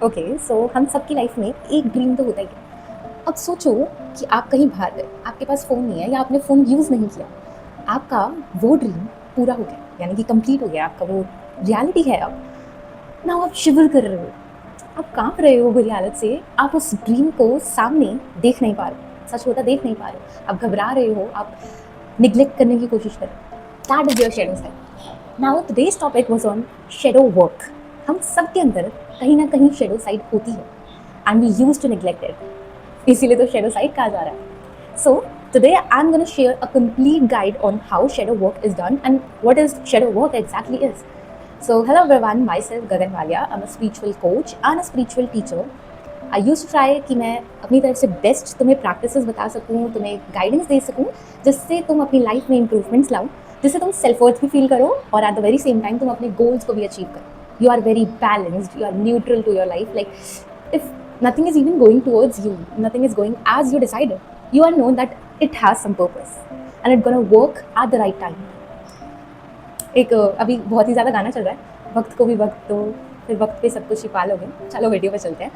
Okay, सो हम सबकी life में एक ड्रीम तो होता ही है। अब सोचो कि आप कहीं बाहर गए, आपके पास फ़ोन नहीं है या आपने फ़ोन यूज़ नहीं किया। आपका वो ड्रीम पूरा हो गया, यानी कि कंप्लीट हो गया, आपका वो रियलिटी है अब। नाउ आप शिवर कर रहे हो, आप काँप रहे हो बुरी हालत से, आप उस ड्रीम को सामने देख नहीं पा रहे हो, सच होता देख नहीं पा रहे हो। आप घबरा रहे हो, आप नेग्लेक्ट करने की कोशिश कर रहे हो। That is your shadow side. Now today's topic was on shadow work. हम सबके अंदर कहीं न कहीं शैडो साइड होती है and we used to neglect it. इसीलिए तो शैडो साइड कहा जा रहा है। सो today I'm going to share a complete guide on how shadow work is done and what is shadow work exactly is. So hello everyone, myself Gagan Walia. I'm a spiritual coach and a spiritual teacher. I used to try कि मैं अपनी तरफ से best तुम्हें practices बता सकूँ, तुम्हें guidance दे सकूँ, जिससे तुम अपनी लाइफ में इंप्रूवमेंट्स लाओ, जिससे तुम सेल्फ वर्थ भी फील करो और at the very same time तुम अपने गोल्स को भी अचीव करो। You are very balanced, you are neutral to your life. Like if nothing is even going towards you, nothing is going as you decided, you all know that it has some purpose and it's gonna work at the right time. एक अभी बहुत ही ज़्यादा गाना चल रहा है, वक्त को भी वक्त दो, फिर वक्त पे सब कुछ ही पालोगे। चलो वीडियो पे चलते हैं।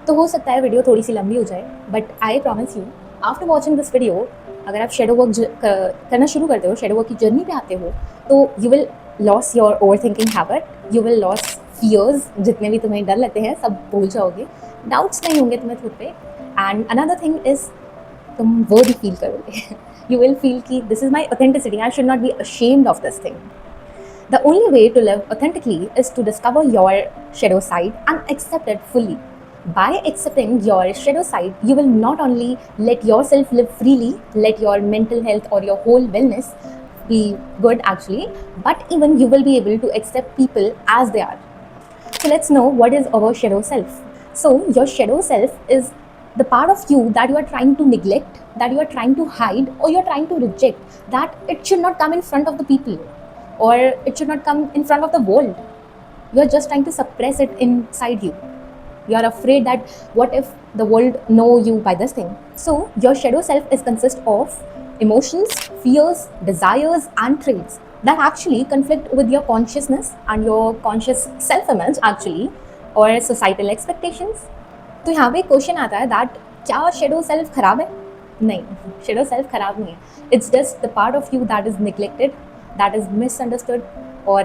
तो हो सकता है वीडियो थोड़ी सी लंबी हो जाए, but I promise you after watching this video, अगर आप शेडो वर्क करना शुरू करते हो, शेडो वर्क की जर्नी पे आते हो, तो you will lose your over thinking habit, you will lose fears, जितने भी तुम्हें डर लगते हैं सब भूल जाओगे, डाउट्स नहीं होंगे तुम्हें खुद पे। एंड अनदर थिंग इज तुम वो भी फील करोगे। यू विल फील कि this is my authenticity, I should not be ashamed of this thing. The only way to live authentically is to discover your shadow side and accept it fully. By accepting your shadow side, you will not only let yourself live freely, let your mental health or your whole wellness be good actually, but even you will be able to accept people as they are. So let's know what is our shadow self. So your shadow self is the part of you that you are trying to neglect, that you are trying to hide, or you are trying to reject, that it should not come in front of the people or it should not come in front of the world. You're just trying to suppress it inside you. You're afraid that what if the world know you by this thing. So your shadow self is consist of emotions, fears, desires and traits that actually conflict with your consciousness and your conscious self image actually, or societal expectations. तो यहाँ पे question आता है that क्या shadow self खराब है? नहीं, shadow self खराब नहीं है। It's just the part of you that is neglected, that is misunderstood, और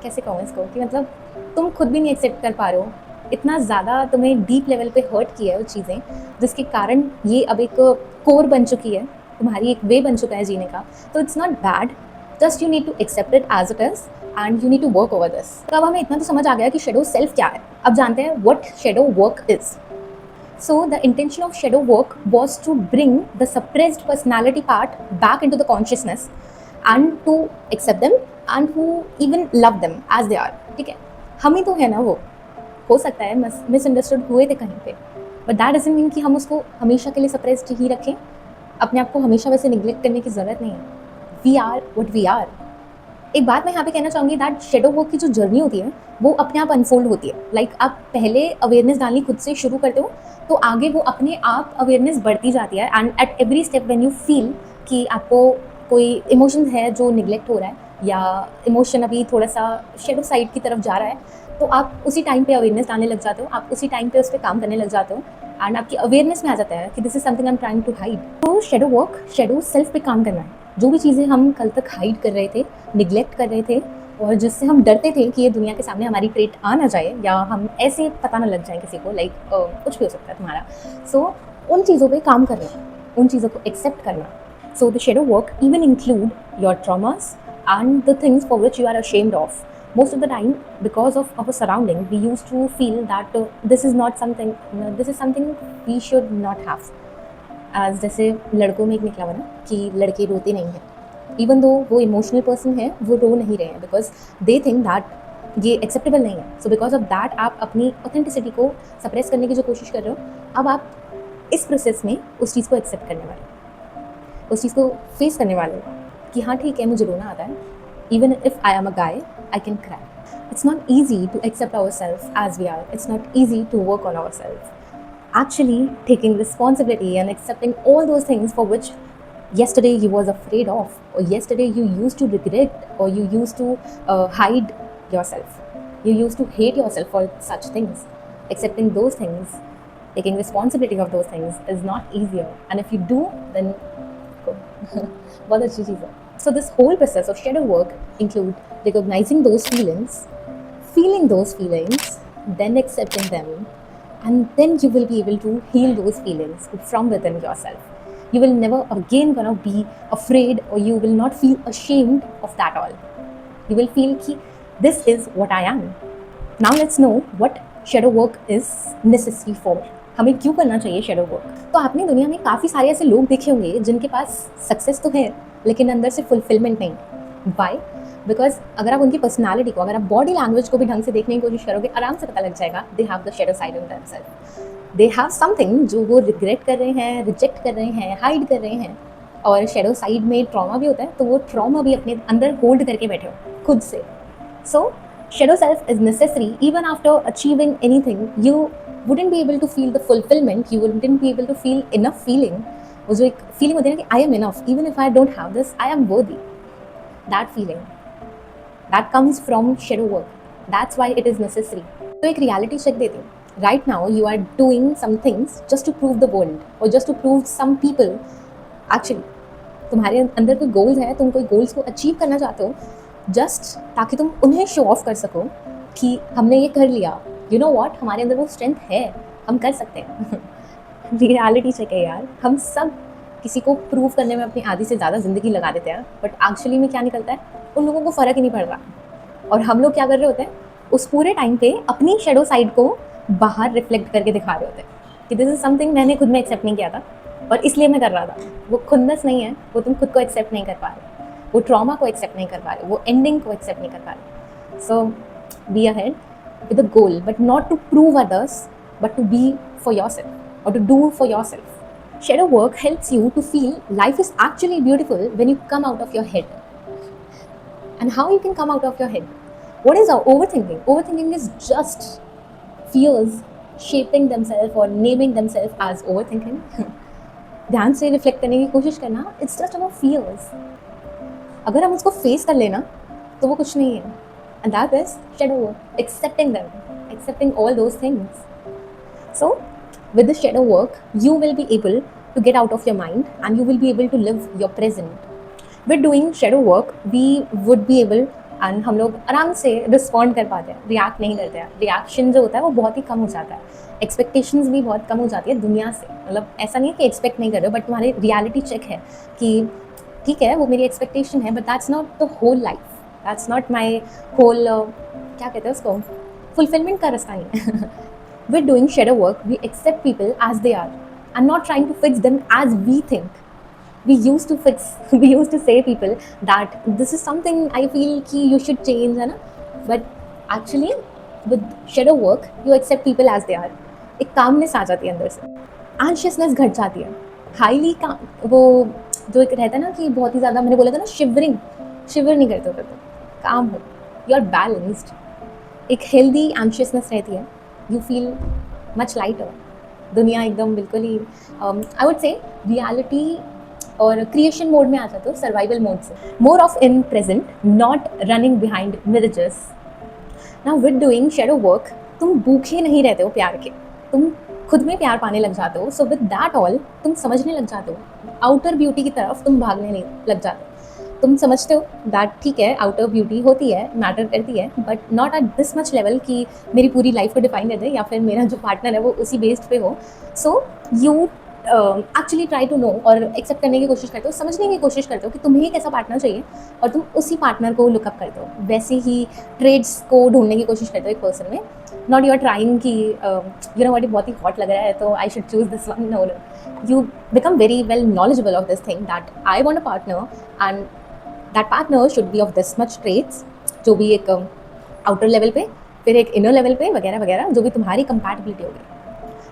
कैसे कहूँ इसको कि मतलब तुम खुद भी नहीं एक्सेप्ट कर पा रहे हो। इतना ज़्यादा तुम्हें डीप लेवल पे हर्ट किया है वो चीज़ें, जिसके कारण ये अब एक कोर बन चुकी है, तुम्हारी एक वे बन चुका है जीने का। तो it's not bad, just you need to accept it as it is and you need to work over this. तो अब हमें इतना तो समझ आ गया कि शेडो सेल्फ क्या है। अब जानते हैं what shadow work is. So the intention of shadow work was to bring the suppressed personality part back into the consciousness and to accept them and to even love them as they are. ठीक है, हम ही तो है ना वो। हो सकता है मिसअंडरस्टूड हुए थे कहीं पे, बट दैट डजंट मीन कि हम उसको हमेशा के लिए सप्रेस्ड ही रखें। अपने आप को हमेशा वैसे निग्लेक्ट करने की ज़रूरत नहीं है। We are what we are. एक बात मैं यहाँ पे कहना चाहूँगी दैट शेडो वर्क की जो जर्नी होती है वो अपने आप अनफोल्ड होती है। लाइक आप पहले अवेयरनेस डालनी खुद से शुरू करते हो, तो आगे वो अपने आप अवेयरनेस बढ़ती जाती है। And at every step when you feel कि आपको कोई इमोशन है जो निगलेक्ट हो रहा है या इमोशन अभी थोड़ा सा शेडो साइड की तरफ जा रहा है, तो आप उसी टाइम पे अवेयरनेस डालने लग जाते हो, आप उसी टाइम पे उस पर काम करने लग जाते हो एंड आपकी अवेयरनेस में आ जाता है कि this is something I am trying to hide. तो शेडो वर्क, शेडो सेल्फ पे काम करना है। जो भी चीज़ें हम कल तक हाइड कर रहे थे, निगलेक्ट कर रहे थे, और जिससे हम डरते थे कि ये दुनिया के सामने हमारी ट्रेट आ ना जाए या हम ऐसे पता ना लग जाए किसी को, लाइक कुछ भी हो सकता है तुम्हारा। सो उन चीज़ों पे काम करना, उन चीज़ों को एक्सेप्ट करना। So the shadow work even include your traumas and the things for which you are ashamed of. Most of the time, because of our surrounding, we used to feel that this is not something, this is something we should not have. As जैसे लड़कों में एक निकला हुआ ना कि लड़के रोते नहीं हैं, इवन दो वो इमोशनल पर्सन है वो रो नहीं रहे हैं, बिकॉज दे थिंक दैट ये एक्सेप्टेबल नहीं है। सो बिकॉज ऑफ दैट आप अपनी ऑथेंटिसिटी को सप्रेस करने की जो कोशिश कर रहे हो, अब आप इस प्रोसेस में उस चीज़ को एक्सेप्ट करने वाले, उस चीज़ को फेस करने वाले हो कि हाँ ठीक है मुझे रोना आता है, even if I am a guy I can cry. It's not easy to accept our self as we are, it's not easy to work on our self. Actually taking responsibility and accepting all those things for which yesterday you was afraid of, or yesterday you used to regret, or you used to hide yourself. You used to hate yourself for such things. Accepting those things, taking responsibility of those things is not easier. And if you do, then बहुत अच्छी चीज़ है. So this whole process of shadow work include recognizing those feelings, feeling those feelings, then accepting them, and then you will be able to heal those feelings from within yourself. You will never again gonna be afraid, or you will not feel ashamed of that all. You will feel कि this is what I am. Now let's know what shadow work is necessary for. हमें क्यों करना चाहिए shadow work? तो आपने दुनिया में काफ़ी सारे ऐसे लोग देखे होंगे जिनके पास सक्सेस तो है लेकिन अंदर से फुलफिलमेंट नहीं. वाई? बिकॉज अगर आप उनकी पर्सनालिटी को, अगर आप बॉडी लैंग्वेज को भी ढंग से देखने की कोशिश करोगे, आराम से पता लग जाएगा they have the shadow side in themselves. They have something जो वो रिग्रेट कर रहे हैं, रिजेक्ट कर रहे हैं, हाइड कर रहे हैं. और शेडो साइड में ट्रॉमा भी होता है, तो वो ट्रॉमा भी अपने अंदर होल्ड करके बैठे हो खुद से. सो shadow self is necessary. Even after achieving anything, you wouldn't be able to feel the fulfillment, you wouldn't be able to feel enough feeling. वो जो एक feeling होती है ना कि I am enough, even if I don't have this, I am worthy. That feeling, that comes from shadow work. That's why it is necessary. तो एक reality check देती हूँ. Right now you are doing some things just to prove the world, or just to prove some people. Actually, तुम्हारे अंदर कोई goals है, तुम कोई goals को achieve करना चाहते हो, जस्ट ताकि तुम उन्हें शो ऑफ कर सको कि हमने ये कर लिया. यू नो वॉट, हमारे अंदर वो स्ट्रेंथ है, हम कर सकते हैं. रियलिटी चेक है यार, हम सब किसी को प्रूव करने में अपनी आधी से ज़्यादा ज़िंदगी लगा देते हैं, बट एक्चुअली में क्या निकलता है, उन लोगों को फ़र्क ही नहीं पड़ रहा. और हम लोग क्या कर रहे होते हैं, उस पूरे टाइम पे अपनी शेडो साइड को बाहर रिफ्लेक्ट करके दिखा रहे होते हैं कि दिस इज़ समथिंग मैंने खुद में एक्सेप्ट नहीं किया था और इसलिए मैं कर रहा था. वो खुन्नस नहीं है, वो तुम खुद को एक्सेप्ट नहीं कर पा रहे, वो ट्रॉमा को एक्सेप्ट नहीं कर पा रहे, वो एंडिंग को एक्सेप्ट नहीं कर पा रहे. So be ahead with a goal, but not to prove others, but to be for yourself और to do for yourself. Shadow work helps you to feel life is actually beautiful when you come out of your head. And how you can come out of your head? What is our overthinking? Overthinking is just fears shaping themselves or naming themselves as overthinking. ध्यान से reflect करने की कोशिश करना, it's just about fears. अगर हम उसको face कर लेना तो वो कुछ नहीं है. And that is shadow work, accepting them, accepting all those things. So with the shadow work, you will be able to get out of your mind and you will be able to live your present. With doing shadow work, we would be able, and हम लोग आराम से respond कर पाते हैं, react नहीं करते हैं. रिएक्शन जो होता है वो बहुत ही कम हो जाता है. एक्सपेक्टेशंस भी बहुत कम हो जाती है दुनिया से. मतलब ऐसा नहीं है कि एक्सपेक्ट नहीं कर रहे हो, बट तुम्हारी रियलिटी चेक है कि ठीक है वो मेरी एक्सपेक्टेशन है, but that's not the whole life, that's not my whole, क्या कहते हैं उसको, फुलफिलमेंट का रास्ता नहीं है. With doing shadow work we accept people as they are and not trying to fix them as we think. We used to say people that this is something I feel कि you should change, है ना, but actually with shadow work you accept people as they are. एक calmness आ जाती है अंदर से, anxiousness घट जाती है, highly वो जो एक रहता है ना कि बहुत ही ज़्यादा, मैंने बोला था ना शिवर नहीं करते हो, काम हो, यू आर बैलेंस्ड. एक हेल्दी एंशियसनेस रहती है, यू फील मच लाइटर. दुनिया एकदम बिल्कुल ही आई वुड से रियलिटी और क्रिएशन मोड में आ जाते हो, सर्वाइवल मोड से. More of in present, not running behind mirrors. Now with doing shadow work तुम भूखे नहीं रहते हो प्यार के, तुम खुद में प्यार पाने लग जाते हो. सो विद दैट ऑल तुम समझने लग जाते हो, आउटर ब्यूटी की तरफ तुम भागने नहीं लग जाते. तुम समझते हो दैट ठीक है आउटर ब्यूटी होती है, मैटर करती है, but not at this much level कि मेरी पूरी लाइफ को डिफाइन कर दे या फिर मेरा जो पार्टनर है वो उसी बेस्ड पे हो. So you actually try to know और एक्सेप्ट करने की कोशिश करते हो, समझने की कोशिश करते हो कि तुम्हें कैसा पार्टनर चाहिए और तुम उसी पार्टनर को लुकअप करते हो. वैसे ही ट्रेड्स को ढूंढने की कोशिश करते हो एक पर्सन में. नॉट यू आर ट्राइंग कि यू नो व्हाट, बहुत ही हॉट लग रहा है तो I should choose this one. No, you become very well knowledgeable of this thing that I want a partner and that partner should be of this much trades, जो भी एक outer level पे, फिर एक इनर लेवल पे वगैरह वगैरह, जो भी तुम्हारी कंपैटिबिलिटी होगी.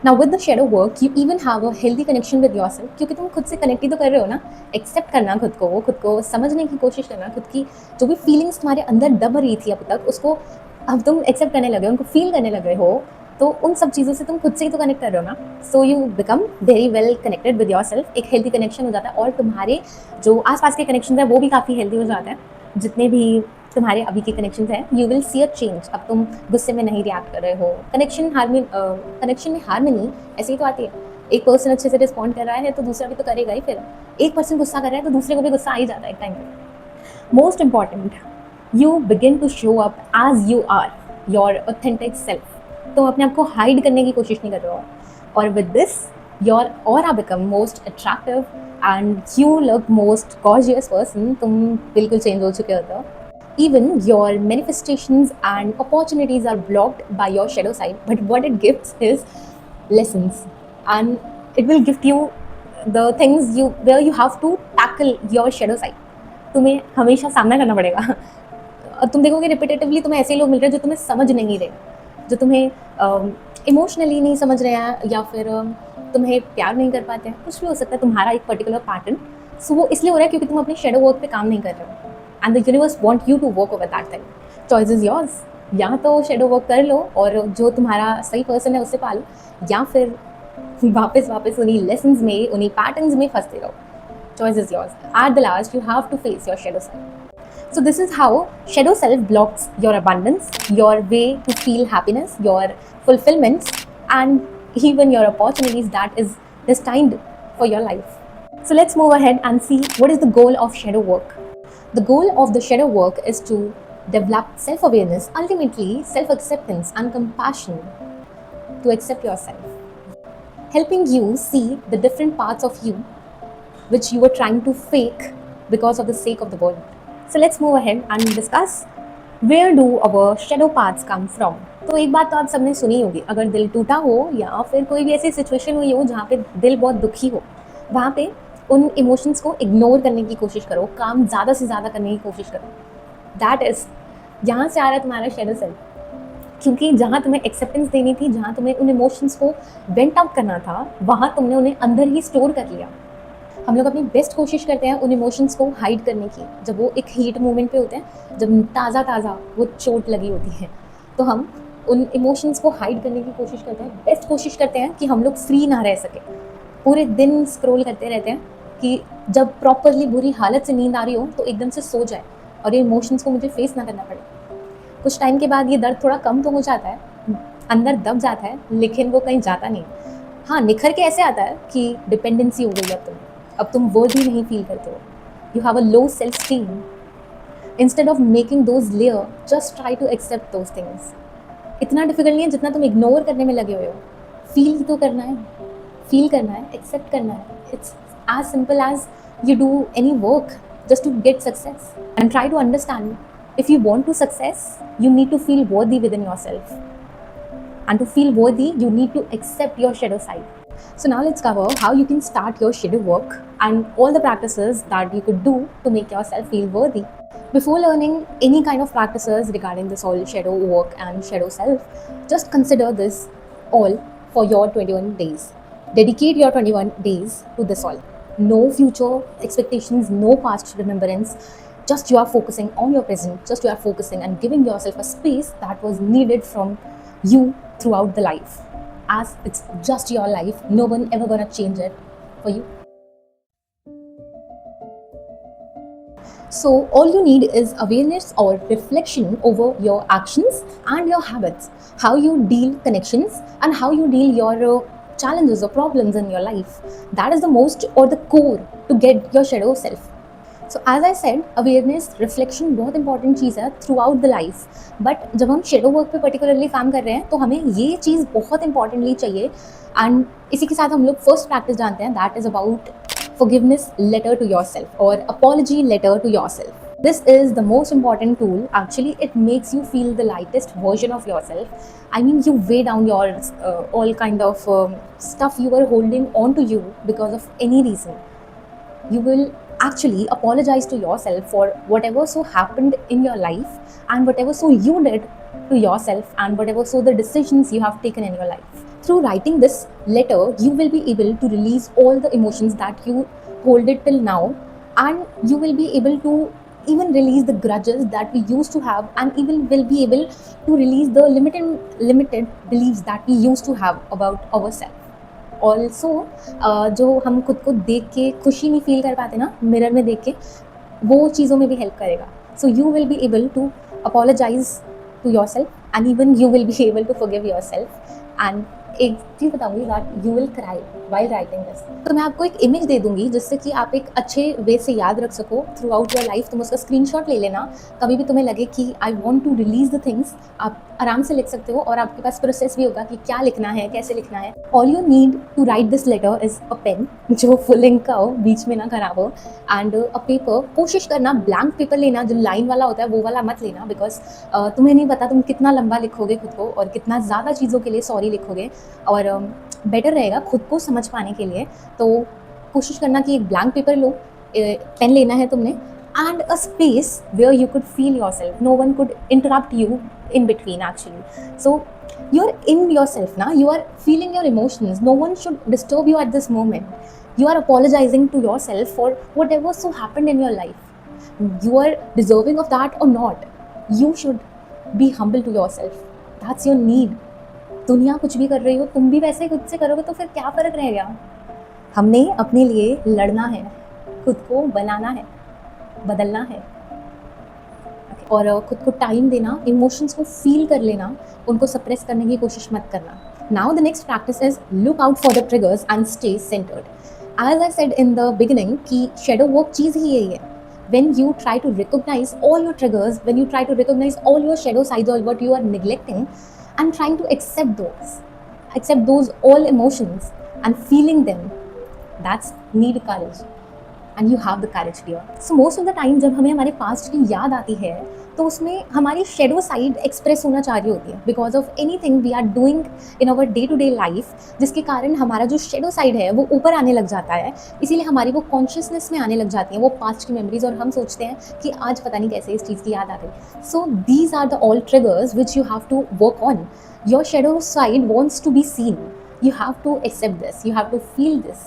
Now with the shadow work you even have a healthy connection with yourself, क्योंकि तुम खुद से कनेक्ट ही तो कर रहे हो ना. एक्सेप्ट करना खुद को समझने की कोशिश करना, खुद की जो भी फीलिंग्स तुम्हारे अंदर दब रही थी अब तक, उसको अब तुम एक्सेप्ट करने लगे हो, उनको फील करने लगे हो. तो उन सब चीज़ों से तुम खुद से ही तो कनेक्ट कर रहे हो ना, so you become very well connected with your self. एक हेल्दी कनेक्शन हो जाता है और तुम्हारे जो आसपास के कनेक्शन हैं वो भी काफ़ी हेल्दी हो जाते हैं। जितने भी तुम्हारे अभी के कनेक्शन हैं, you will see a change. अब तुम गुस्से में नहीं रिएक्ट कर रहे हो, कनेक्शन में हारमनी ऐसे ही तो आती है। एक पर्सन अच्छे से रिस्पॉन्ड कर रहा है तो दूसरा भी तो करेगा ही। फिर एक पर्सन गुस्सा कर रहा है तो दूसरे को भी गुस्सा आ ही जाता है एक टाइम पे। Most important, you begin to show up as you are, your authentic self. तुम अपने आप को हाइड करने की कोशिश नहीं कर रहे हो, और with this your aura become most attractive and you look most gorgeous person. तुम बिल्कुल चेंज हो चुके होते हो। Even your manifestations and opportunities are blocked by your shadow side, but what it gives is lessons, and it will gift you the things where you have to tackle your shadow side. तुम्हें हमेशा सामना करना पड़ेगा। और तुम देखोगे repetitively तुम्हें ऐसे लोग मिल रहे हैं जो तुम्हें समझ नहीं रहे, जो तुम्हें इमोशनली नहीं समझ रहे हैं, या फिर तुम्हें प्यार नहीं कर पाते हैं। कुछ भी हो सकता है तुम्हारा एक पर्टिकुलर पैटर्न। सो वो इसलिए हो रहा है क्योंकि तुम अपने शेडो वर्क पे काम नहीं कर रहे हो, and the universe want you to work over that thing. Choice is yours. या तो शेडो वर्क कर लो और जो तुम्हारा सही पर्सन है उससे पालो, या फिर वापस उन्हीं लेसन्स में, उन्हीं पैटर्न्स में फंसते रहो। Choice is yours. At the last you have to face your shadow side. So this is how shadow self blocks your abundance, your way to feel happiness, your fulfillments, and even your opportunities that is destined for your life. So let's move ahead and see what is the goal of shadow work. The goal of the shadow work is to develop self-awareness, ultimately self-acceptance and compassion, to accept yourself, helping you see the different parts of you which you were trying to fake because of the sake of the world. So let's move ahead and discuss where do our shadow parts come from. तो एक बात तो आप सबने सुनी होगी, अगर दिल टूटा हो या फिर कोई भी ऐसी सिचुएशन हुई हो जहाँ पे दिल बहुत दुखी हो, वहाँ पे उन इमोशंस को इग्नोर करने की कोशिश करो, काम ज़्यादा से ज़्यादा करने की कोशिश करो। दैट इज़, यहाँ से आ रहा है तुम्हारा शेडो सेल्फ। क्योंकि जहाँ तुम्हें एक्सेप्टेंस देनी थी, जहाँ तुम्हें उन इमोशंस को वेंट आउट करना था, वहाँ तुमने उन्हें अंदर ही स्टोर कर लिया। हम लोग अपनी बेस्ट कोशिश करते हैं उन इमोशंस को हाइड करने की, जब वो एक हीट मोमेंट पे होते हैं, जब ताज़ा वो चोट लगी होती है, तो हम उन इमोशंस को हाइड करने की कोशिश करते हैं। बेस्ट कोशिश करते हैं कि हम लोग फ्री ना रह सके, पूरे दिन स्क्रॉल करते रहते हैं कि जब प्रॉपरली बुरी हालत से नींद आ रही हो तो एकदम से सो जाए और ये इमोशंस को मुझे फेस ना करना पड़े। कुछ टाइम के बाद ये दर्द थोड़ा कम तो हो जाता है, अंदर दब जाता है, लेकिन वो कहीं जाता नहीं। हाँ, निखर के ऐसे आता है कि डिपेंडेंसी हो गई अब तुम वर्दी नहीं फील करते हो, you have a low self esteem. Instead of making those layer, just try to accept those things. इतना डिफिकल्ट नहीं है जितना तुम इग्नोर करने में लगे हुए हो। फील तो करना है, फील करना है, एक्सेप्ट करना है। It's as simple as you do any work just to get success, and try to understand if you want to success, you need to feel worthy within yourself, and to feel worthy you need to accept your shadow side. So now let's cover how you can start your shadow work and all the practices that you could do to make yourself feel worthy. Before learning any kind of practices regarding this whole shadow work and shadow self, just consider this all for your 21 days. Dedicate your 21 days to this all. No future expectations, no past remembrance, just you are focusing on your present, just you are focusing and giving yourself a space that was needed from you throughout the life, as it's just your life, no one ever gonna change it for you. So all you need is awareness or reflection over your actions and your habits, how you deal connections and how you deal your challenges or problems in your life. That is the most or the core to get your shadow self. So as I said, awareness, reflection बहुत important चीज़ है through out the life. But जब हम shadow work पे particularly काम कर रहे हैं तो हमें ये चीज़ बहुत इंपॉर्टेंटली चाहिए, एंड इसी के साथ हम लोग फर्स्ट प्रैक्टिस जानते हैं, that is about forgiveness letter to yourself or apology letter to yourself. This is the most important tool. Actually, it makes you feel the lightest version of yourself. I mean, you weigh down your all kind of stuff you were holding on to you because of any reason. You will actually apologize to yourself for whatever so happened in your life and whatever so you did to yourself and whatever so the decisions you have taken in your life. Through writing this letter, you will be able to release all the emotions that you hold it till now, and you will be able to even release the grudges that we used to have, and even will be able to release the limited beliefs that we used to have about ourselves. Also जो हम खुद को देख के खुशी नहीं feel कर पाते ना मिरर में देख के, वो चीज़ों में भी हेल्प करेगा. So you will be able to apologize to yourself and even you will be able to forgive yourself. And एक चीज़ बताऊंगी that you will cry while writing this. तो मैं आपको एक इमेज दे दूंगी जिससे कि आप एक अच्छे वे से याद रख सको थ्रू आउट योर लाइफ. तुम उसका स्क्रीनशॉट ले लेना, कभी भी तुम्हें लगे कि I want to release the things, आप आराम से लिख सकते हो और आपके पास प्रोसेस भी होगा कि क्या लिखना है, कैसे लिखना है. All you need to write this letter is a pen, जो फुल इंक का हो, बीच में ना खराब हो, एंड अ पेपर. कोशिश करना ब्लैंक पेपर लेना, जो लाइन वाला होता है वो वाला मत लेना, बिकॉज तुम्हें नहीं पता तुम कितना लंबा लिखोगे खुद को और कितना ज़्यादा चीज़ों के लिए सॉरी लिखोगे. और बेटर रहेगा खुद को समझ पाने के लिए. तो कोशिश करना कि एक ब्लैंक पेपर लो, पेन लेना है तुमने, and a space where you could feel your self. No one could interrupt you in between actually. So you're in yourself now, you are feeling your emotions, no one should disturb you at this moment. You are apologizing to yourself for whatever so happened in your life. You are deserving of that or not. You should be humble to yourself. That's your need. दुनिया कुछ भी कर रही हो, तुम भी वैसे खुद से करोगे तो फिर क्या फ़र्क रह गया. हमने अपने लिए लड़ना है, खुद को बनाना है, बदलना है, और खुद को टाइम देना, इमोशंस को फील कर लेना, उनको सप्रेस करने की कोशिश मत करना. Now the next practice is look out for the triggers and stay centred. As I said in the beginning कि शेडो वर्क चीज़ ही यही है. when you try to recognize all your triggers, when you try to recognize all your shadow sides or what you are neglecting, and trying to accept those all emotions and feeling them, that's need courage. And you have the courage dear. So most of the time जब हमें हमारे past की याद आती है तो उसमें हमारी शेडो साइड एक्सप्रेस होना चाह रही होती है, because of anything we are doing in our day to day life, जिसके कारण हमारा जो शेडो साइड है वो ऊपर आने लग जाता है. इसीलिए हमारी वो कॉन्शियसनेस में आने लग जाती हैं वो पास्ट की मेमोरीज, और हम सोचते हैं कि आज पता नहीं कैसे इस चीज़ की याद आ गई. So these are the all triggers which you have to work on. Your shadow side wants to be seen. You have to accept this, you have to feel this.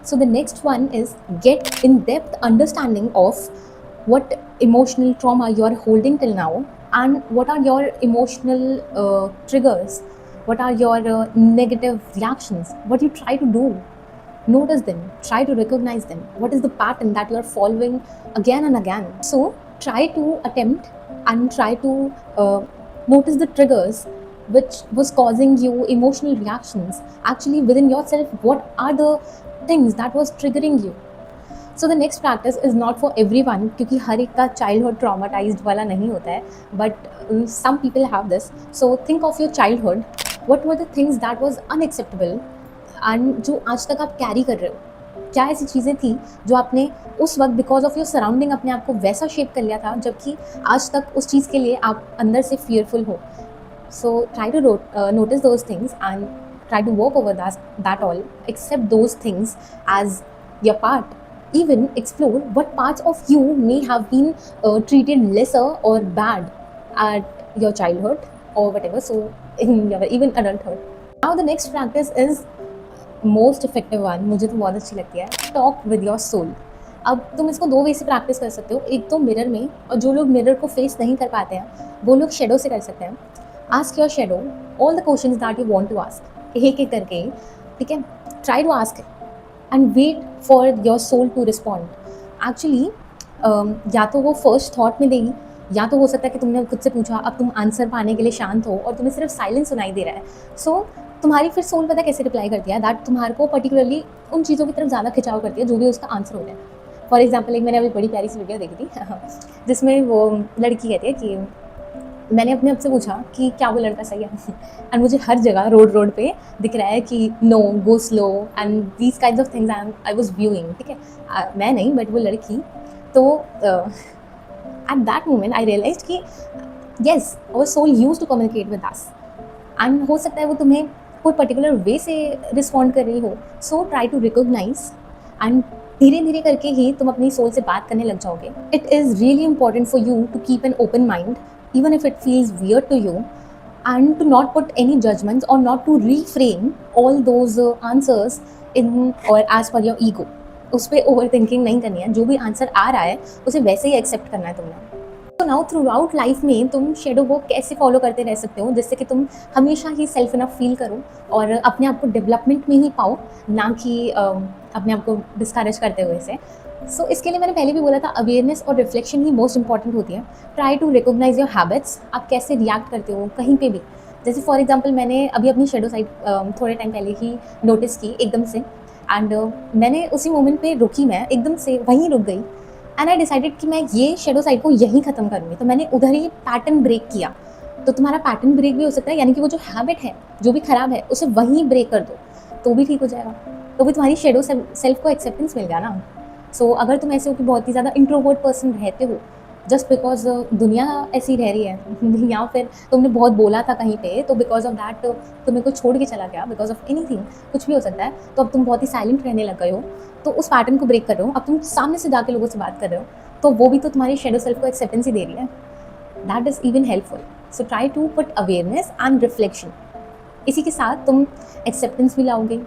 So the next one is get in-depth understanding of what emotional trauma you are holding till now, and what are your emotional triggers, what are your negative reactions, what you try to do. Notice them, try to recognize them. What is the pattern that you are following again and again? So try to attempt and try to notice the triggers which was causing you emotional reactions. Actually within yourself, what are the things that was triggering you? So the next practice is not for everyone, क्योंकि हर एक का childhood traumatized वाला नहीं होता है, but some people have this. So think of your childhood. What were the things that was unacceptable and जो आज तक आप carry कर रहे हो? क्या ऐसी चीज़ें थी जो आपने उस वक्त बिकॉज ऑफ योर सराउंडिंग अपने आप को वैसा शेप कर लिया था, जबकि आज तक उस चीज़ के लिए आप अंदर से fearful हो? So try to notice those things and try to work over that all. Accept those things as your part. Even explore what parts of you may have been treated lesser or bad at your childhood or whatever. So in your even adulthood. Now the next practice is most effective one. मुझे तो बहुत अच्छी लगती है. Talk with your soul. अब तुम इसको दो वे से प्रैक्टिस कर सकते हो. एक तो मिरर में, और जो लोग मिरर को फेस नहीं कर पाते हैं वो लोग शेडो से कर सकते हैं. Ask your shadow all the questions that you want to ask, एक एक करके, ठीक है. Try to ask and wait for your soul to respond. Actually या तो वो फर्स्ट थॉट में देगी, या तो हो सकता है कि तुमने खुद से पूछा, अब तुम आंसर पाने के लिए शांत हो और तुम्हें सिर्फ साइलेंस सुनाई दे रहा है. सो तुम्हारी फिर सोल पता कैसे रिप्लाई करती है, दैट तुम्हारे को पर्टिकुलरली उन चीज़ों की तरफ ज़्यादा खिंचाव करती है जो भी उसका आंसर होता है. फॉर एग्जाम्पल, एक मैंने अभी बड़ी प्यारी सी वीडियो देखी थी जिसमें वो लड़की कहती है कि मैंने अपने आप से पूछा कि क्या वो लड़का सही है एंड मुझे हर जगह रोड पे दिख रहा है कि no go slow and these kinds of things I was viewing, ठीक है. मैं नहीं बट वो लड़की. तो at that moment I realise कि yes, our soul use to communicate with us, and हो सकता है वो तुम्हें कोई पर्टिकुलर वे से रिस्पॉन्ड कर रही हो. So try to recognise and धीरे धीरे करके ही तुम अपनी सोल से बात करने लग जाओगे. It is really important for you to keep an open mind even if it feels weird to you, and to not put any judgments or not to reframe all those answers in or as per your ego. उस पर over thinking नहीं करनी है, जो भी answer आ रहा है उसे वैसे ही एक्सेप्ट करना है तुमने। तो नाउ थ्रू आउट लाइफ में तुम शेडो वर्क कैसे फॉलो करते रह सकते हो जिससे कि तुम हमेशा ही सेल्फ इनफ फील करो और अपने आप को डेवलपमेंट में ही पाओ, ना कि अपने आप को डिस्करेज करते हुए से। सो इसके लिए मैंने पहले भी बोला था, अवेयरनेस और रिफ्लेक्शन ही मोस्ट इंपॉर्टेंट होती है। Try to recognise your habits, आप कैसे रिएक्ट करते हो कहीं पे भी। जैसे फॉर एग्जांपल मैंने अभी अपनी शेडो साइड थोड़े टाइम पहले ही नोटिस की एकदम से, एंड मैंने उसी मोमेंट पे रुकी, मैं एकदम से वहीं रुक गई एंड आई डिसाइडेड कि मैं ये शेडो साइड को यहीं ख़त्म करूँगी। तो मैंने उधर ही पैटर्न ब्रेक किया। तो तुम्हारा पैटर्न ब्रेक भी हो सकता है, यानी कि वो जो हैबिट है जो भी ख़राब है उसे वहीं ब्रेक कर दो तो भी ठीक हो जाएगा, तो भी तुम्हारी शेडो सेल्फ को एक्सेप्टेंस मिल गया ना। सो अगर तुम ऐसे हो कि बहुत ही ज़्यादा इंट्रोवर्ट पर्सन रहते हो जस्ट बिकॉज दुनिया ऐसी रह रही है या फिर तुमने बहुत बोला था कहीं पे, तो बिकॉज ऑफ दैट तुम्हें कोई छोड़ के चला गया, बिकॉज ऑफ एनीथिंग, कुछ भी हो सकता है, तो अब तुम बहुत ही साइलेंट रहने लग गए हो, तो उस पैटर्न को ब्रेक कर रहे हो, अब तुम सामने से जाके लोगों से बात कर रहे हो, तो वो भी तो तुम्हारी शेडो सेल्फ को एक्सेप्टेंस ही दे रही है। That is even helpful. So try to put awareness and reflection, इसी के साथ तुम एक्सेप्टेंस भी लाओगे,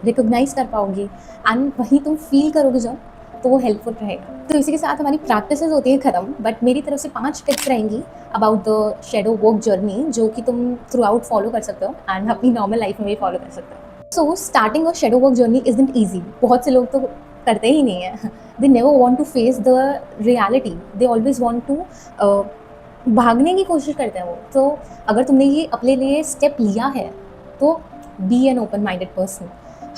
रिकोगनाइज कर पाओगे एंड वहीं तुम फील करोगे जब, तो वो हेल्पफुल रहेगा। तो इसी के साथ हमारी प्रैक्टिसेस होती हैं ख़त्म, बट मेरी तरफ से 5 टिप्स रहेंगी about the shadow work journey जो कि तुम थ्रू आउट फॉलो कर सकते हो एंड अपनी नॉर्मल लाइफ में भी फॉलो कर सकते हो। So starting of shadow work journey isn't easy. बहुत से लोग तो करते ही नहीं है, they never want to face the reality, they always want to भागने की कोशिश करते हैं वो। तो अगर तुमने ये अपने लिए स्टेप लिया है तो be an open minded person,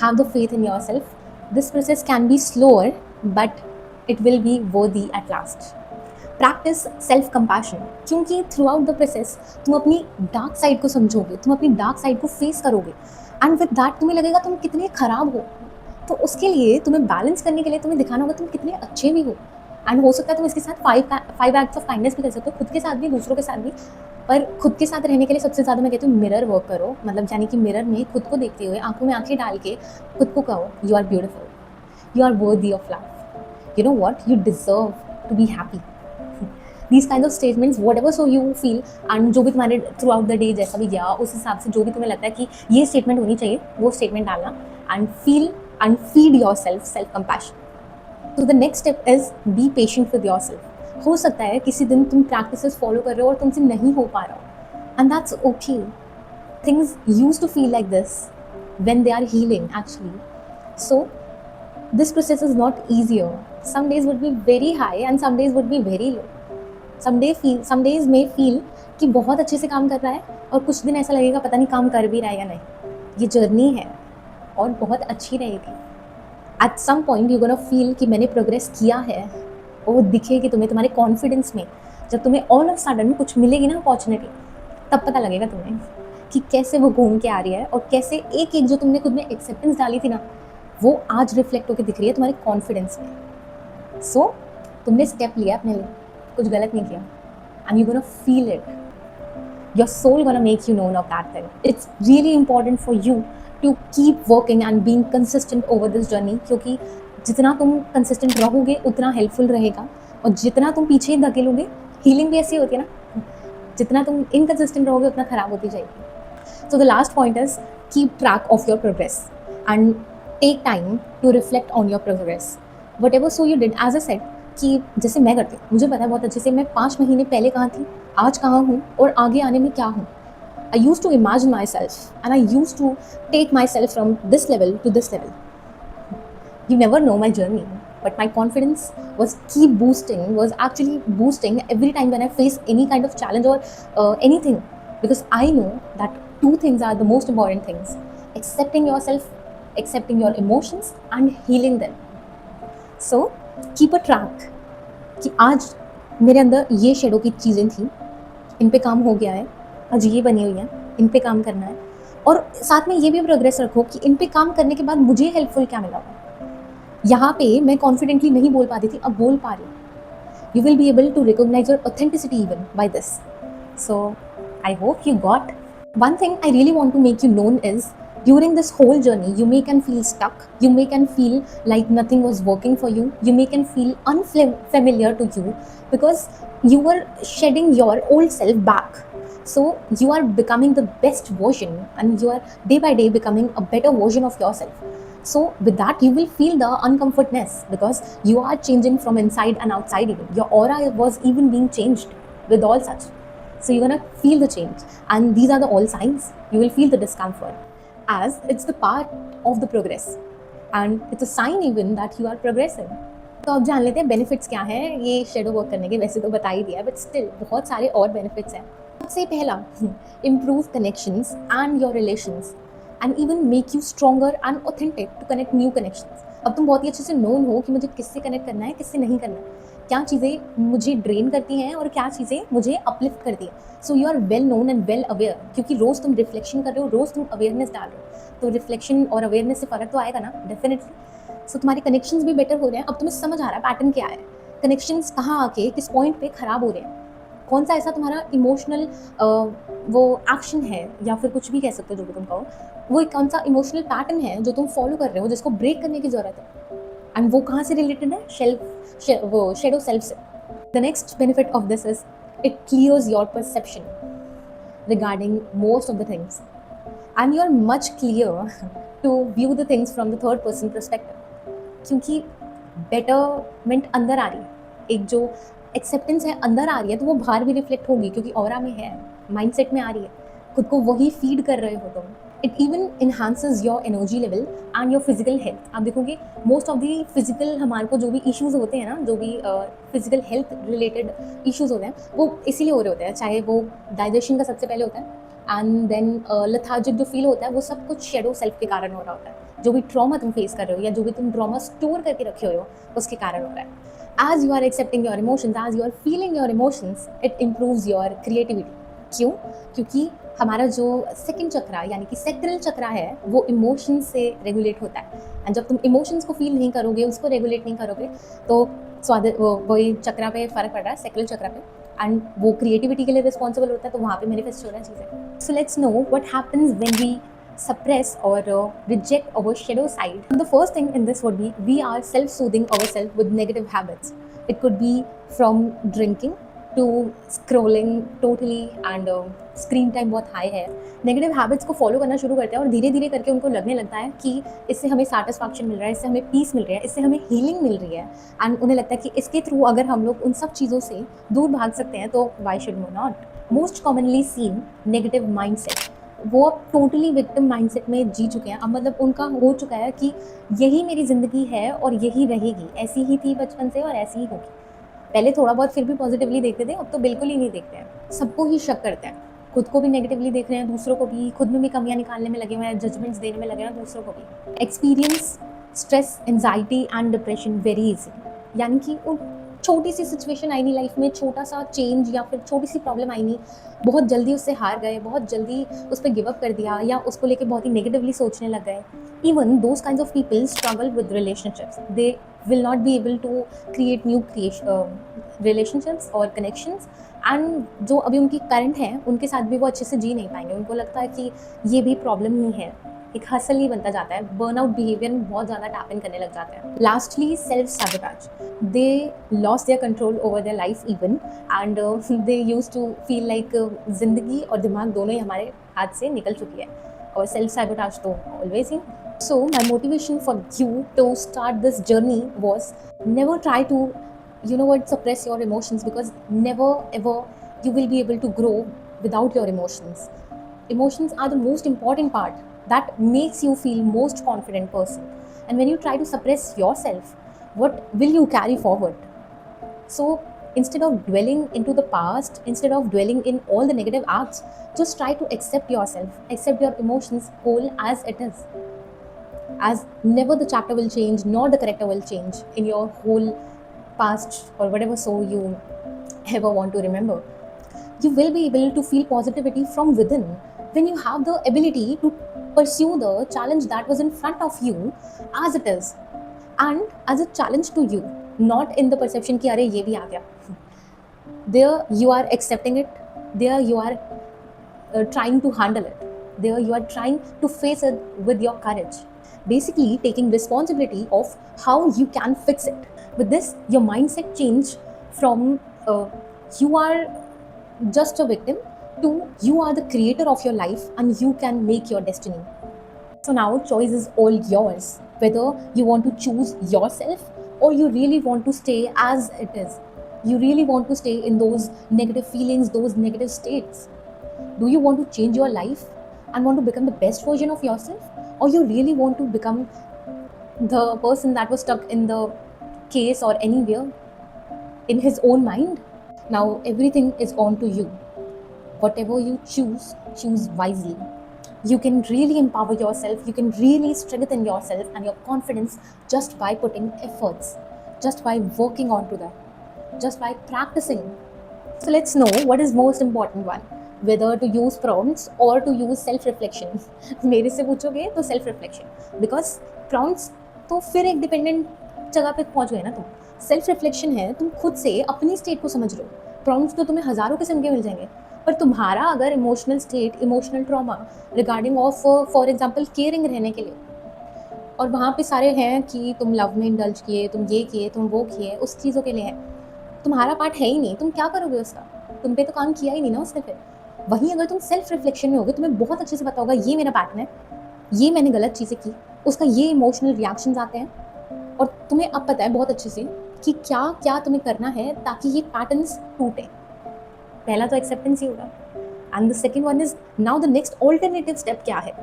have the faith in your self. This process can be slower but it will be worthy at last. Practice self compassion, क्योंकि थ्रू आउट द प्रोसेस तुम अपनी dark side को समझोगे, तुम अपनी dark side को face करोगे and with that तुम्हें लगेगा तुम कितने खराब हो। तो उसके लिए तुम्हें बैलेंस करने के लिए तुम्हें दिखाना होगा तुम कितने अच्छे भी हो, एंड हो सकता है तुम इसके साथ 5 एक्ट्स ऑफ काइंडनेस भी कर सकते हो, खुद के साथ भी दूसरों के साथ भी। पर खुद के साथ रहने के लिए सबसे ज़्यादा मैं कहती हूँ मिरर वर्क करो, मतलब यानी कि मिरर में खुद को देखते हुए आंखों में आंखें डाल के खुद को कहो you are beautiful, you are worthy of life, you know what, you deserve to be happy. These kind of statements whatever so you feel, and जो भी तुम्हारे थ्रू आउट द डे जैसा भी गया उस हिसाब से जो भी तुम्हें लगता है कि ये स्टेटमेंट होनी चाहिए वो स्टेटमेंट डालना and feel and feed your self compassion. तो the next step is be patient with yourself. हो सकता है किसी दिन तुम प्रैक्टिसेस फॉलो कर रहे हो और तुमसे नहीं हो पा रहा हो, and that's okay. Things use to feel like this when they are healing actually. So this process is not easier. Some days would be very high and some days would be very low. Some days may feel कि बहुत अच्छे से काम कर रहा है और कुछ दिन ऐसा लगेगा पता नहीं काम कर भी रहा है या नहीं। ये जर्नी है और बहुत अच्छी रहेगी। At some point you're gonna feel कि मैंने प्रोग्रेस किया है, और वो दिखेगी तुम्हें तुम्हारे कॉन्फिडेंस में। जब तुम्हें ऑल ऑफ सडन कुछ मिलेगी ना अपॉर्चुनिटी, तब पता लगेगा तुम्हें कि कैसे वो घूम के आ रही है और कैसे एक एक जो तुमने खुद में एक्सेप्टेंस डाली थी ना, वो आज रिफ्लेक्ट होकर दिख रही है तुम्हारे कॉन्फिडेंस में। सो तुमने स्टेप लिया अपने लिए, कुछ गलत नहीं किया, and you gonna feel it, your soul gonna make you known of that thing. It's really important for you to keep working and being consistent over this journey, क्योंकि जितना तुम कंसिस्टेंट रहोगे उतना हेल्पफुल रहेगा, और जितना तुम पीछे धकेलोगे, हीलिंग भी ऐसी होती है ना, जितना तुम इनकंसिस्टेंट रहोगे उतना खराब होती जाएगी। So the last point is keep track of your progress and take time to reflect on your progress. Whatever so you did, as I said, कि जैसे मैं करती हूँ, मुझे पता है बहुत अच्छे से मैं 5 महीने पहले कहाँ थी, आज कहाँ हूँ और आगे आने में क्या हूँ। I used to imagine myself and I used to take myself from this level to this level. You never know my journey, but my confidence was actually boosting every time when I face any kind of challenge or anything, because I know that 2 things are the most important things: accepting yourself, accepting your emotions and healing them. So keep a track कि आज मेरे अंदर ये shadow की चीज़ें थी, इन पे काम हो गया है, आज ये बनी हुई है, इन पे काम करना है, और साथ में ये भी प्रोग्रेस रखो कि इन पे काम करने के बाद मुझे हेल्पफुल क्या मिला। यहाँ पे मैं कॉन्फिडेंटली नहीं बोल पाती थी, अब बोल पा रही हूँ। You will be able to recognize your authenticity even by this. So I hope you got. One thing I really want to make you known is, during this whole journey, you may can feel stuck, you may can feel like nothing was working for you, you may can feel unfamiliar to you because you were shedding your old self back. So you are becoming the best version and you are day by day becoming a better version of yourself. So with that you will feel the uncomfortness because you are changing from inside and outside. Even your aura was even being changed with all such. So you're gonna feel the change, and these are the all signs. You will feel the discomfort as it's the part of the progress, and it's a sign even that you are progressing. तो अब जान लेते हैं benefits क्या हैं ये shadow work करने के. वैसे तो बता ही दिया, बट स्टिल बहुत सारे और बेनिफिट्स हैं. सबसे पहला, improve connections and your relations and even make you stronger and authentic to connect new connections. अब तुम बहुत ही अच्छे से नोन हो कि मुझे किससे कनेक्ट करना है, किससे नहीं करना है, क्या चीज़ें मुझे ड्रेन करती हैं और क्या चीज़ें मुझे अपलिफ्ट करती हैं. So you are well known and well aware, क्योंकि रोज़ तुम रिफ्लेक्शन कर रहे हो, रोज़ तुम अवेयरनेस डाल रहे हो, तो रिफ्लेक्शन और अवेयरनेस से फ़र्क तो आएगा ना, डेफिनेटली. सो तुम्हारे कनेक्शंस भी बेटर हो रहे हैं. अब तुम्हें समझ आ रहा है पैटर्न क्या है, कनेक्शंस कहाँ आके किस पॉइंट पे ख़राब हो रहे हैं, कौन सा ऐसा तुम्हारा इमोशनल वो एक्शन है या फिर कुछ भी कह सकते हो जो भी तुम कहो, वो एक कौन सा इमोशनल पैटर्न है जो तुम फॉलो कर रहे हो जिसको ब्रेक करने की ज़रूरत है, एंड वो कहाँ से रिलेटेड है, वो शेडो सेल्फ से. The next benefit of this is it clears your perception regarding most of the things and you are much clear to view the things from the third person perspective. क्योंकि betterment अंदर आ रही है, एक जो acceptance है अंदर आ रही है, तो वो बाहर भी रिफ्लेक्ट होगी क्योंकि ऑरा में है, माइंडसेट में आ रही है, खुद को वही फीड कर रहे हो तुम. It even enhances your energy level and your physical health. आप देखोगे मोस्ट ऑफ दी फिजिकल हमारे को जो भी इश्यूज़ होते हैं ना, जो भी फिजिकल हेल्थ रिलेटेड इश्यूज़ होते हैं, वो इसीलिए हो रहे होते हैं. चाहे वो डाइजेशन का सबसे पहले होता है, एंड देन लथार्जिक जो फील होता है, वो सब कुछ शेडो सेल्फ के कारण हो रहा होता है. जो भी ट्रॉमा तुम फेस कर रहे हो या जो भी तुम ट्रॉमा स्टोर करके रखे हो उसके कारण हो रहा है. As you are accepting your emotions, as you are feeling your emotions, it improves your creativity. क्यों? क्योंकि हमारा जो सेकंड चक्रा यानी कि सेक्रल चक्रा है वो इमोशंस से रेगुलेट होता है. एंड जब तुम इमोशंस को फील नहीं करोगे, उसको रेगुलेट नहीं करोगे, तो वही चक्रा पे फ़र्क पड़ रहा है, सेक्रल चक्रा पे, एंड वो क्रिएटिविटी के लिए रिस्पॉन्सिबल होता है, तो वहाँ पे मैनिफेस्ट हो रहा है चीज़ें. So let's know what happens when we suppress or reject our shadow side. The first thing in this would be we are self-soothing ourselves with negative habits. It could be from drinking to scrolling totally and screen time बहुत high है. Negative habits को follow करना शुरू करते हैं और धीरे धीरे करके उनको लगने लगता है कि इससे हमें सेटिस्फैक्शन मिल रहा है, इससे हमें पीस मिल रही है, इससे हमें हीलिंग मिल रही है, एंड उन्हें लगता है कि इसके थ्रू अगर हम लोग उन सब चीज़ों से दूर भाग सकते हैं तो why should we not. Most commonly seen negative mindset. वो अब टोटली विक्टिम माइंडसेट में जी चुके हैं. अब मतलब उनका हो चुका है कि यही मेरी ज़िंदगी है और यही रहेगी, ऐसी ही थी बचपन से और ऐसी ही होगी. पहले थोड़ा बहुत फिर भी पॉजिटिवली देखते थे, अब तो बिल्कुल ही नहीं देखते हैं, सबको ही शक करते हैं, खुद को भी नेगेटिवली देख रहे हैं, दूसरों को भी, खुद में भी कमियां निकालने में लगे हुए हैं, जजमेंट्स देने में लगे हैं दूसरों को भी. Experience stress, anxiety and depression very easy. यानी कि उन छोटी सी सिचुएशन आई नहीं लाइफ में, छोटा सा चेंज या फिर छोटी सी प्रॉब्लम आई नहीं, बहुत जल्दी उससे हार गए, बहुत जल्दी उस पर गिव अप कर दिया या उसको लेके बहुत ही नेगेटिवली सोचने लग गए. Even those kinds of people struggle with relationships. They will not be able to create new relationships और कनेक्शंस, एंड जो अभी उनकी करंट हैं उनके साथ भी वो अच्छे से जी नहीं पाएंगे. उनको लगता है कि ये भी प्रॉब्लम ही है, एक हसल ही बनता जाता है, बर्नआउट बिहेवियर में बहुत ज़्यादा टैप इन करने लग जाते हैं. Lastly self sabotage. They lost their control over their life even, and they use to feel like जिंदगी और दिमाग दोनों ही हमारे हाथ से निकल चुकी है, और सेल्फ सैबोटाज तो always he. So my motivation for you to start this journey was never try to, suppress your emotions, because never ever you will be able to grow without your emotions. Emotions are the most important part that makes you feel most confident person. And when you try to suppress yourself, what will you carry forward? So instead of dwelling into the past, instead of dwelling in all the negative acts, just try to accept yourself, accept your emotions whole as it is. As never the chapter will change, nor the character will change in your whole past or whatever so you ever want to remember. You will be able to feel positivity from within when you have the ability to pursue the challenge that was in front of you as it is, and as a challenge to you, not in the perception कि अरे ये भी आ गया. There you are accepting it, there you are trying to handle it, there you are trying to face it with your courage. Basically taking responsibility of how you can fix it. With this, your mindset change from you are just a victim to you are the creator of your life and you can make your destiny. So now choice is all yours. whether you want to choose yourself or you really want to stay as it is. You really want to stay in those negative feelings, those negative states. Do you want to change your life and want to become the best version of yourself, or you really want to become the person that was stuck in the case or anywhere in his own mind? Now everything is on to you. Whatever you choose, choose wisely. You can really empower yourself, you can really strengthen yourself and your confidence just by putting efforts, just by working on to that, just by practicing. So let's know what is most important one, whether to use prompts or to use self reflection. मेरे से पूछोगे तो self reflection, because prompts तो फिर एक dependent जगह पे पहुंच गए ना तुम. सेल्फ रिफ्लेक्शन है तुम खुद से अपनी स्टेट को समझ लो. प्रॉम्प्ट्स तो तुम्हें हज़ारों किस्म के मिल जाएंगे, पर तुम्हारा अगर emotional state, emotional trauma regarding of for example caring रहने के लिए, और वहाँ पे सारे हैं कि तुम लव में इंडल्ज किए, तुम ये किए, तुम वो किए, उस चीज़ों के लिए है, तुम्हारा पार्ट है ही नहीं, तुम क्या करोगे उसका? तुम पे तो काम किया ही नहीं ना उसने फिर. वहीं अगर तुम सेल्फ रिफ्लेक्शन में होगे, तुम्हें बहुत अच्छे से पता होगा ये मेरा पैटर्न है, ये मैंने गलत चीज़ें की, उसका ये इमोशनल रिएक्शंस आते हैं, और तुम्हें अब पता है बहुत अच्छे से कि क्या क्या तुम्हें करना है ताकि ये पैटर्न्स टूटे. पहला तो एक्सेप्टेंस ही होगा, and the second one is now the next alternative step क्या है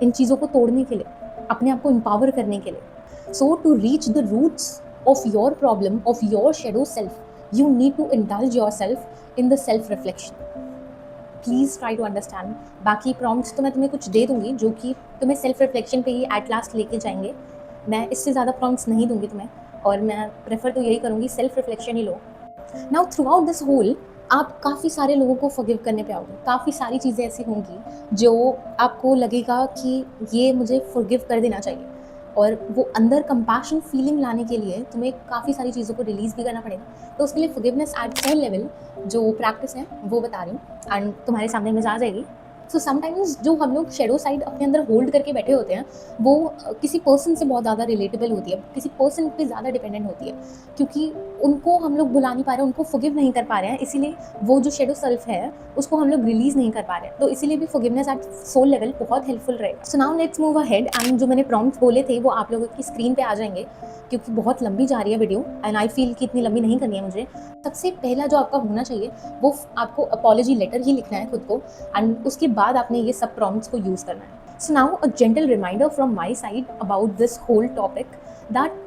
इन चीज़ों को तोड़ने के लिए, अपने आप को एम्पावर करने के लिए. So to reach the roots of your problem, of your shadow self, you need to indulge yourself in the self reflection. Please try to understand. बाकी प्रॉम्प्ट्स तो मैं तुम्हें कुछ दे दूंगी जो कि तुम्हें सेल्फ रिफ्लेक्शन पे ही एट लास्ट लेके जाएंगे. मैं इससे ज़्यादा प्रॉम्प्ट्स नहीं दूंगी तुम्हें, और मैं प्रेफर तो यही करूँगी सेल्फ रिफ्लेक्शन ही लो. Now throughout this whole आप काफ़ी सारे लोगों को फॉरगिव करने पे आओगे. काफ़ी सारी चीज़ें ऐसी होंगी जो आपको लगेगा कि ये मुझे फॉरगिव कर देना चाहिए, और वो अंदर कंपैशन फीलिंग लाने के लिए तुम्हें काफ़ी सारी चीज़ों को रिलीज़ भी करना पड़ेगा. तो उसके लिए फॉरगिवनेस एट सोल लेवल जो प्रैक्टिस है वो बता रही हूँ, एंड तुम्हारे सामने में आ जाएगी. सो समटाइम्स जो हम लोग शेडो साइड अपने अंदर होल्ड करके बैठे होते हैं, वो किसी पर्सन से बहुत ज़्यादा रिलेटेबल होती है, किसी पर्सन पे ज़्यादा डिपेंडेंट होती है, क्योंकि उनको हम लोग भुला नहीं पा रहे हैं, उनको फॉरगिव नहीं कर पा रहे हैं, इसीलिए वो जो शेडो सेल्फ है उसको हम लोग रिलीज़ नहीं कर पा रहे हैं. तो इसीलिए भी फॉरगिवनेस एट सोल लेवल बहुत हेल्पफुल रहेगा. So now let's move ahead, and जो मैंने प्रॉम्प्ट्स बोले थे वो आप लोगों की स्क्रीन पे आ जाएंगे, क्योंकि बहुत लंबी जा रही है वीडियो, एंड आई फील कि इतनी लंबी नहीं करनी है मुझे. सबसे पहला जो आपका होना चाहिए वो आपको अपॉलॉजी लेटर ही लिखना है खुद को, एंड उसके बाद आपने ये सब प्रॉम्प्ट्स को यूज़ करना है. So now a gentle reminder from my side about this whole topic, that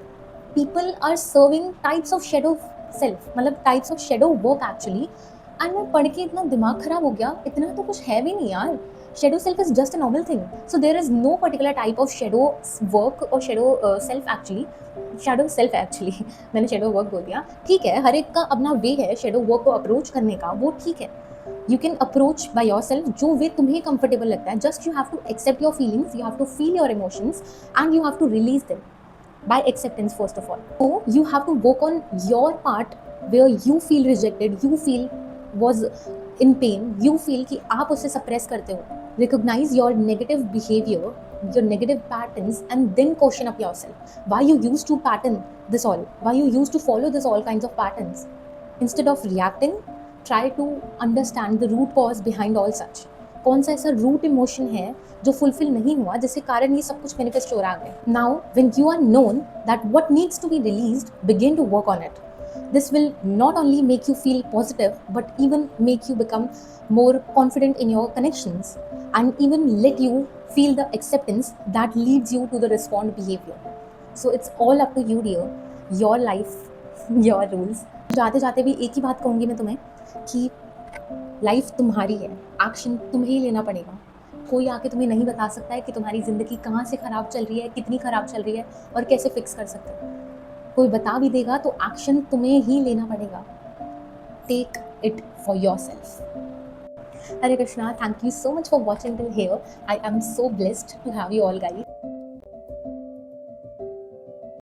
people are serving types of shadow self, मतलब types of shadow work actually. And मैं पढ़ के इतना दिमाग खराब हो गया, इतना तो कुछ है भी नहीं यार. Shadow self is just a normal thing. So there is no particular type of shadow work और shadow self actually. Shadow self actually मैंने शेडो वर्क बोल दिया. ठीक है, हर एक का अपना वे है शेडो वर्क को अप्रोच करने का, वो ठीक है. You can approach by your self जो वे तुम्हें कंफर्टेबल लगता है. Just you have to accept your feelings, you have to feel your emotions, and you have to release them by acceptance first of all. So you have to work on your part where you feel rejected, you feel was in pain, you feel कि आप उसे suppress करते हो. Recognize your negative behavior, your negative patterns, and then question up yourself. Why you used to pattern this all? Why you used to follow this all kinds of patterns? Instead of reacting, try to understand the root cause behind all such. कौन सा ऐसा root emotion है जो fulfil नहीं हुआ, जिसके कारण ये सब कुछ मैनिफेस्ट हो रहा है. Now when you are known that what needs to be released, begin to work on it. This will not only make you feel positive but even make you become more confident in your connections, and even let you feel the acceptance that leads you to the respond behavior. So it's all up to you dear, your life, your rules. जाते जाते भी एक ही बात कहूँगी मैं तुम्हें कि life तुम्हारी है, एक्शन तुम्हें ही लेना पड़ेगा. कोई आके तुम्हें नहीं बता सकता है कि तुम्हारी ज़िंदगी कहाँ से ख़राब चल रही है, कितनी ख़राब चल रही है और कैसे फिक्स कर सकते हो. कोई बता भी देगा तो एक्शन तुम्हें ही लेना पड़ेगा. Take it for your self. Hare Krishna, thank you so much for watching till here. I am so blessed to have you all guys.